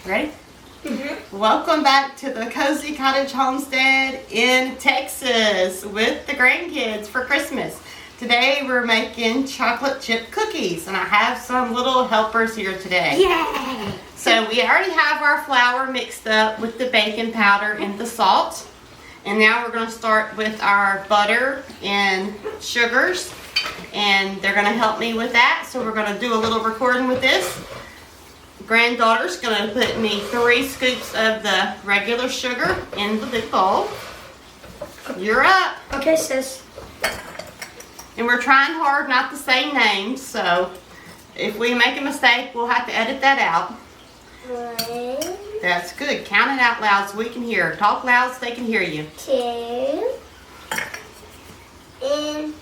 Ready? Welcome back to the Cozy Cottage Homestead in Texas with the grandkids for Christmas. Today we're making chocolate chip cookies, and I have some little helpers here today. Yay! So we already have our flour mixed up with the baking powder and the salt. And now we're going to start with our butter and sugars. And they're going to help me with that. So we're going to do a little recording with this. Granddaughter's going to put me 3 scoops of the regular sugar in the big bowl. You're up. Okay, sis. And we're trying hard not to say names. So if we make a mistake, we'll have to edit that out. 1, That's good. Count it out loud so we can hear. Talk loud so they can hear you. 2, and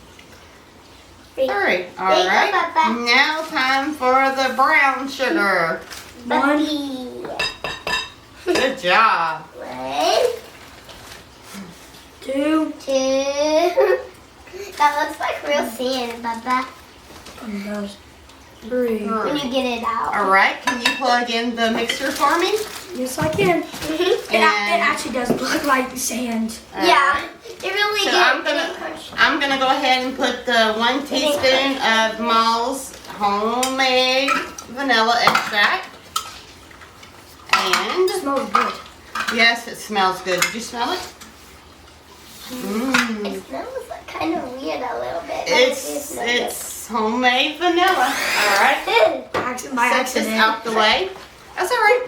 3. Hurry. All right. Papa. Now time for the brown sugar. 1, Good job. 2, 2. That looks like real sand, Papa. 3. When you get it out. All right. Can you plug in the mixer for me? Yes, I can. It actually does look like sand. Yeah. It really So does. I'm gonna go ahead and put the 1 teaspoon of Mall's homemade vanilla extract. And It smells good. yes, it smells good. Did you smell it? Mmm. It smells kind of weird a little bit. It's homemade vanilla. All right. Set this out the way. That's all right.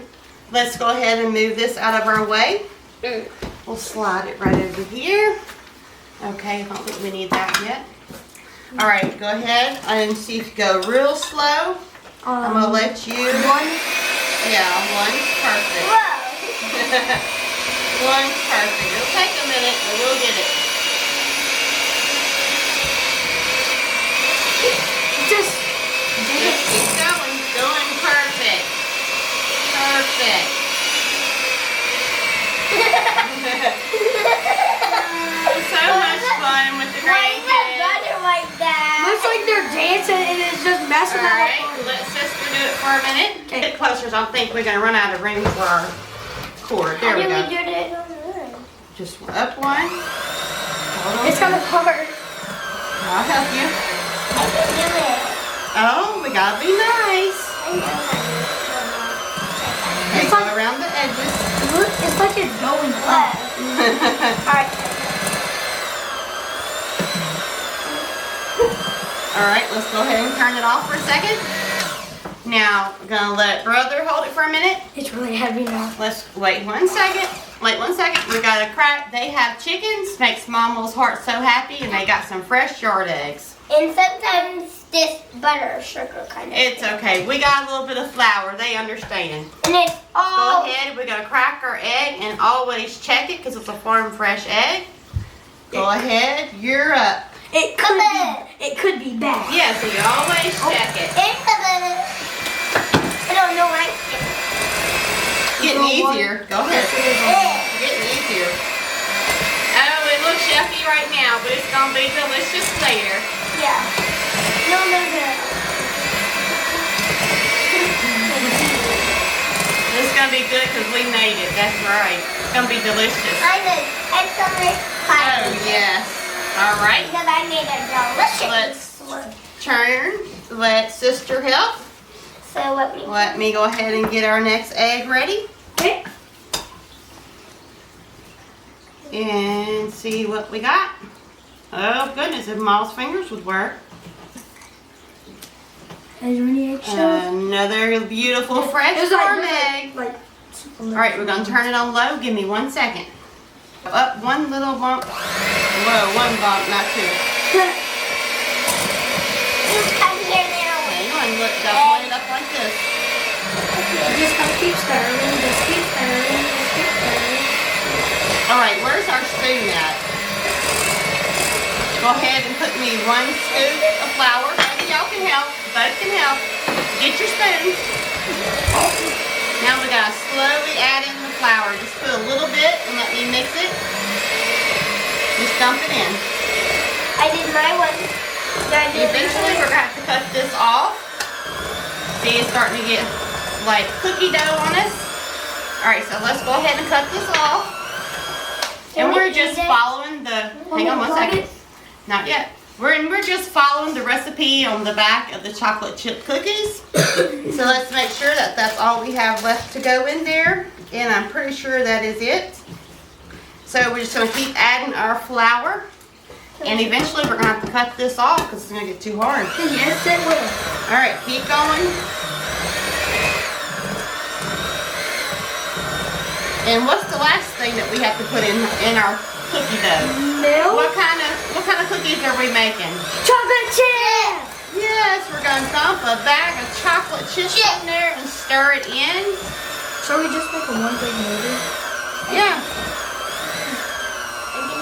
Let's go ahead and move this out of our way. We'll slide it right over here. Okay, I don't think we need that yet. All right, go ahead and see if you go real slow. I'm gonna let you. 1. Yeah, 1's perfect. Whoa. 1's perfect. It'll take a minute, but we'll get it. Just Keep going. Doing perfect. Perfect. So much fun with the Why is that grandkids. butter like that? Looks like they're dancing and it's just messing All up. right, let sister do it for a minute. Get closer, so I don't think we're gonna run out of room for our cord. There we go. do it on the Just up 1. Hold on. It's kind of hard. I'll help you. I can do it. Oh, we gotta be nice. I know how to do Okay, go around the edges. it. It's like it's going up. Alright. All right, let's go ahead and turn it off for a second. Now, we're gonna let brother hold it for a minute. It's really heavy now. Let's wait 1 second. Wait 1 second. We got a crack. They have chickens. Makes Mama's heart so happy, and they got some fresh yard eggs. And sometimes this butter or sugar kind of. It's okay. We got a little bit of flour. They understand. And it's all. Go ahead. We're gonna crack our egg and always check it because it's a farm fresh egg. Go ahead. You're up. It could be bad. Yeah, so you always check it. I don't know why. Getting easier. Go ahead. Getting easier. Oh, it looks yucky right now, but it's gonna be delicious later. Yeah. No. It's gonna be good because we made it. That's right. It's gonna be delicious. I'm sorry. Oh yes. All right. Because I made a delicious. Let's turn. Let sister help. So let me go ahead and get our next egg ready. Okay. And see what we got. Oh goodness, if Ma's fingers would work. Is there any eggshells? Another beautiful fresh farm egg. All right, we're gonna turn it on low. Give me 1 second. Up 1 little bump. Whoa, 1 bump, not 2. Hang on, look, gotta point it up like this. Just gotta keep stirring. Just keep stirring. All right, where's our spoon at? Go ahead and put me 1 scoop of flour. Maybe y'all can help. Both can help. Get your spoons. Now we gotta slowly add in the flour. Just put a little bit and let me mix it. Just dump it in. I did my one. Eventually we're gonna have to cut this off. See, it's starting to get like cookie dough on us. Alright, so let's go ahead and cut this off. And we're just following the, hang on 1 second. Not yet. We're just following the recipe on the back of the chocolate chip cookies. So let's make sure that that's all we have left to go in there. And I'm pretty sure that is it. So we're just going to keep adding our flour. And eventually we're going to have to cut this off because it's going to get too hard. Yes, it will. Alright, keep going. And what's the last thing that we have to put in our cookie dough? Milk. What kind of cookies are we making? Chocolate chips. Yes, we're going to dump a bag of chocolate chips in there and stir it in. So we just make a one big movie? Yeah.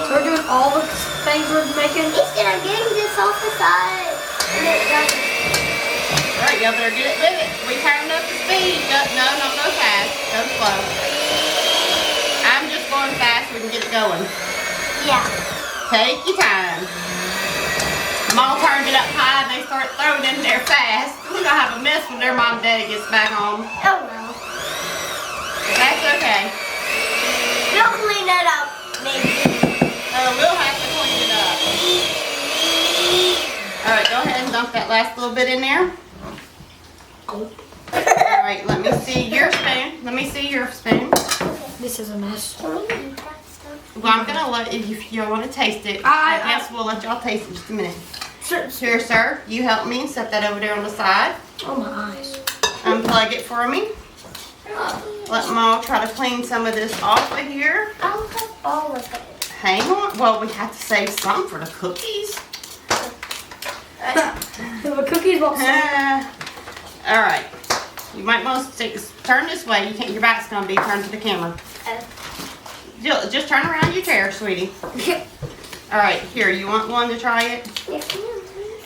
So we're doing all the things we're making? He's gonna get this off the side. Alright, y'all better get it with it. We turned up the speed. No, don't go fast. Go slow. I'm just going fast so we can get it going. Yeah. Take your time. Mom turned it up high and they start throwing it in there fast. We're going to have a mess when their mom and dad gets back home. Oh no. That's okay. We'll clean it up, maybe. We'll have to clean it up. Alright, go ahead and dump that last little bit in there. Alright, let me see your spoon. Let me see your spoon. This is a mess. Can we eat that stuff? Well, I'm going to let, if you want to taste it, I guess we'll let y'all taste it in just a minute. Here, sir, you help me and set that over there on the side. Oh my eyes. Unplug it for me. Let Mom try to clean some of this off of here. I'll have all of it. Hang on. Well, we have to save some for the cookies. The cookies won't stop. All right. You might want to turn this way. You can't. Your back's gonna be turned to the camera. Just turn around your chair, sweetie. All right. Here, you want one to try it? Yes, ma'am.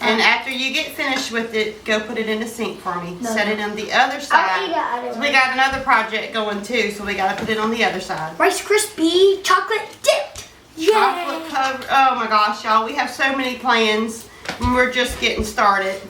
And after you get finished with it, go put it in the sink for me. No. Set it on the other I'll side. eat it out of We got another project going too, so we gotta put it on the other side. Rice Krispie chocolate dipped. Chocolate Yeah. covered. Oh my gosh, y'all. We have so many plans and we're just getting started.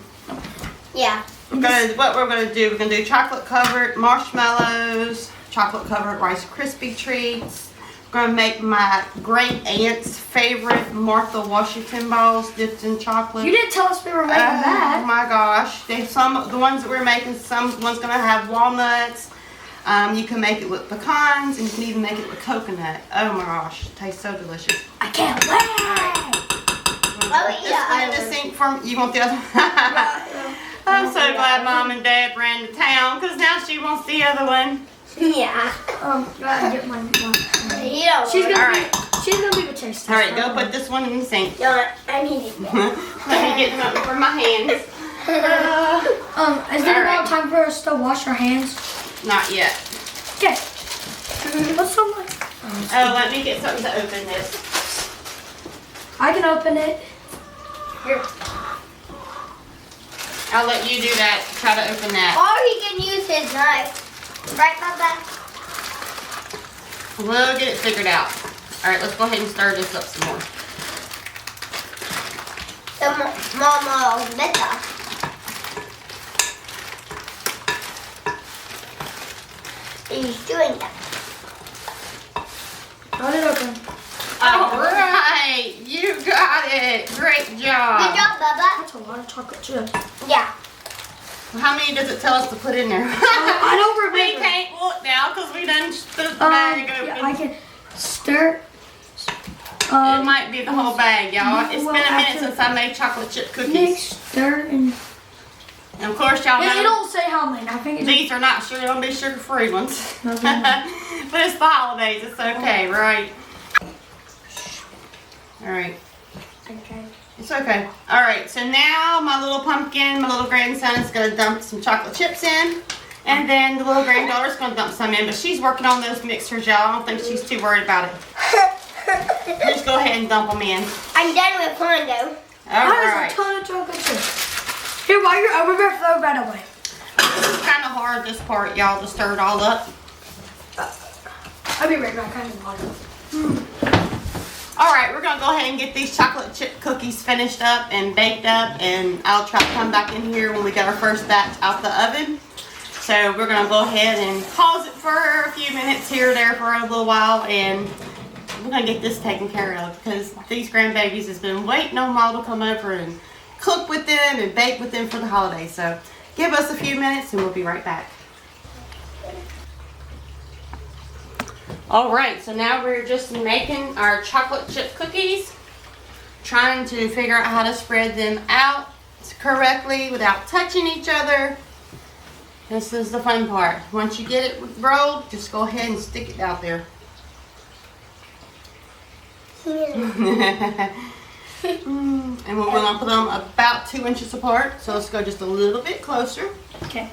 Yeah. What we're gonna do, we're gonna do chocolate covered marshmallows, chocolate covered Rice Krispie treats. We're gonna make my great aunt's favorite Martha Washington balls dipped in chocolate. You didn't tell us we were making Oh that. my gosh. The ones that we're making, one's gonna have walnuts. You can make it with pecans and you can even make it with coconut. Oh my gosh, it tastes so delicious. I can't wait. This one in the sink for me. You want the other one? I'm so glad Mom and Dad ran to town because now she wants the other one. Yeah. Gotta get my one. You don't She's want gonna All she's gonna be the taste. All right, go put this one in the sink. it. I need it. Let me get something for my hands. Is there All right. about time for us to wash our hands? Not yet. Okay. What's so much? Oh, let me get something to open this. I can open it. Here. I'll let you do that. Try to open that. Or he can use his knife. Right, Papa? We'll get it figured out. All right, let's go ahead and stir this up some more. Mama, better. He's doing that. Got it open. All right, you got it. Great Good job. job, Bubba. That's a lot of chocolate chips. Yeah. How many does it tell us to put in there? I don't We remember. can't look now because we done the bag open. Yeah, I can stir. It might be the whole bag, y'all. It's well, been a minute after- since I made chocolate chip Mix, cookies. stir, and And of course, y'all it know don't say how many. I think it's these are not sure gonna be sugar-free ones. Okay. But it's the holidays. It's okay, right? All right. Okay. It's okay. All right. So now my little pumpkin, my little grandson is gonna dump some chocolate chips in, and then the little granddaughter's gonna dump some in. But she's working on those mixers, y'all. I don't think she's too worried about it. Just go ahead and dump them in. I'm done with Hondo. All That is right. a ton of chocolate chips. Here, while you're over there, throw that away. This is kind of hard, this part, y'all, to stir it all up. I'll be right back. I need water. All right, we're gonna go ahead and get these chocolate chip cookies finished up and baked up, and I'll try to come back in here when we get our first batch out the oven. So we're gonna go ahead and pause it for a few minutes here or there for a little while, and we're gonna get this taken care of because these grandbabies has been waiting on Mom to come over and cook with them and bake with them for the holidays. So give us a few minutes and we'll be right back. All right, so now we're just making our chocolate chip cookies, trying to figure out how to spread them out correctly without touching each other. This is the fun part. Once you get it rolled, just go ahead and stick it out there. And we're going to put them about 2 inches apart. So let's go just a little bit closer. Okay.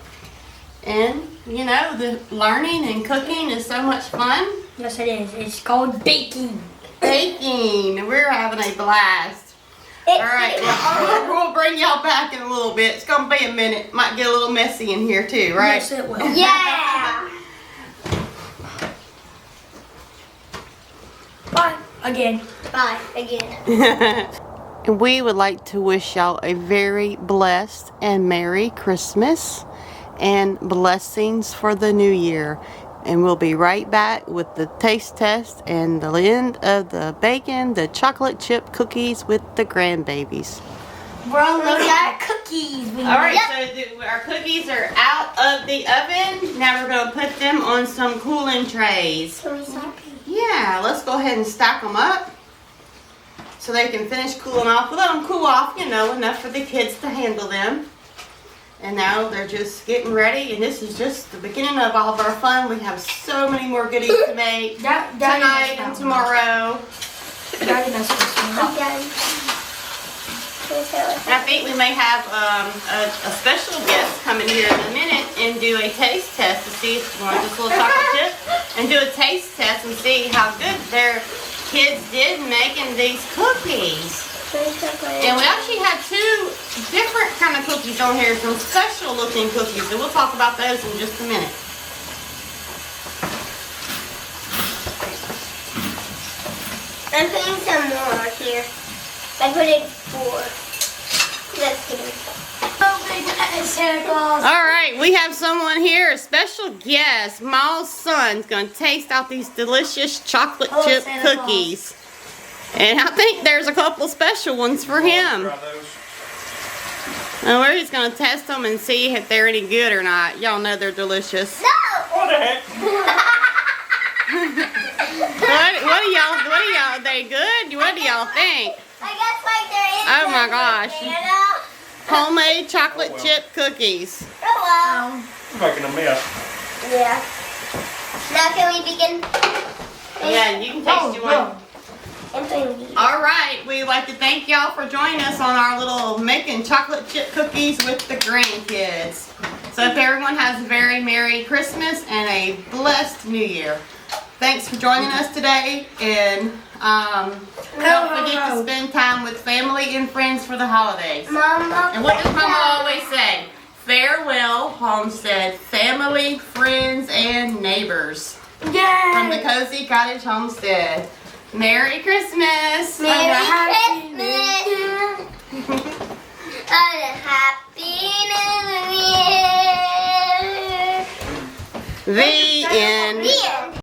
And you know, the learning and cooking is so much fun. Yes, it is. It's called baking. Baking. We're having a blast. All right, we'll bring y'all back in a little bit. It's going to be a minute. Might get a little messy in here too, right? Yes, it will. Yeah. Bye. Again. Bye again. We would like to wish y'all a very blessed and Merry Christmas and blessings for the new year. And we'll be right back with the taste test and the end of the bacon, the chocolate chip cookies with the grandbabies. We're on our cookies. All right, so our cookies are out of the oven. Now we're going to put them on some cooling trays. Can we stop? Yeah, let's go ahead and stack them up so they can finish cooling off. We'll let them cool off, you know, enough for the kids to handle them. And now they're just getting ready, and this is just the beginning of all of our fun. We have so many more goodies to make tonight and tomorrow. Daddy knows this one. Okay. And I think we may have a special guest coming here in a minute and do a taste test to see if you want this little chocolate chip and do a taste test and see how good their kids did making these cookies. And we actually have 2 different kind of cookies on here, some special looking cookies, and we'll talk about those in just a minute. I'm putting some more here. I put in 4. Let's see. Santa Claus. All right, we have someone here, a special guest. Maul's son's going to taste out these delicious chocolate chip Santa Claus. cookies. And I think there's a couple special ones for him. And we're just going to test them and see if they're any good or not. Y'all know they're delicious. No! What the heck? What do y'all, are they good? What do y'all think? I guess like there is. Oh my gosh. Santa. Homemade chocolate chip cookies. Oh You're making a mess. well. Yeah. Now can we begin? Yeah, you can taste you one. These. All right, we'd like to thank y'all for joining us on our little making chocolate chip cookies with the grandkids. So if everyone has a very Merry Christmas and a blessed New Year. Thanks for joining us today, and don't forget to spend time with family and friends for the holidays. Mama. And what does Mama always say? Farewell, Homestead, family, friends, and neighbors. Yay! From the Cozy Cottage Homestead. Merry Christmas! Merry Christmas. And a Happy New Year. The end. The end.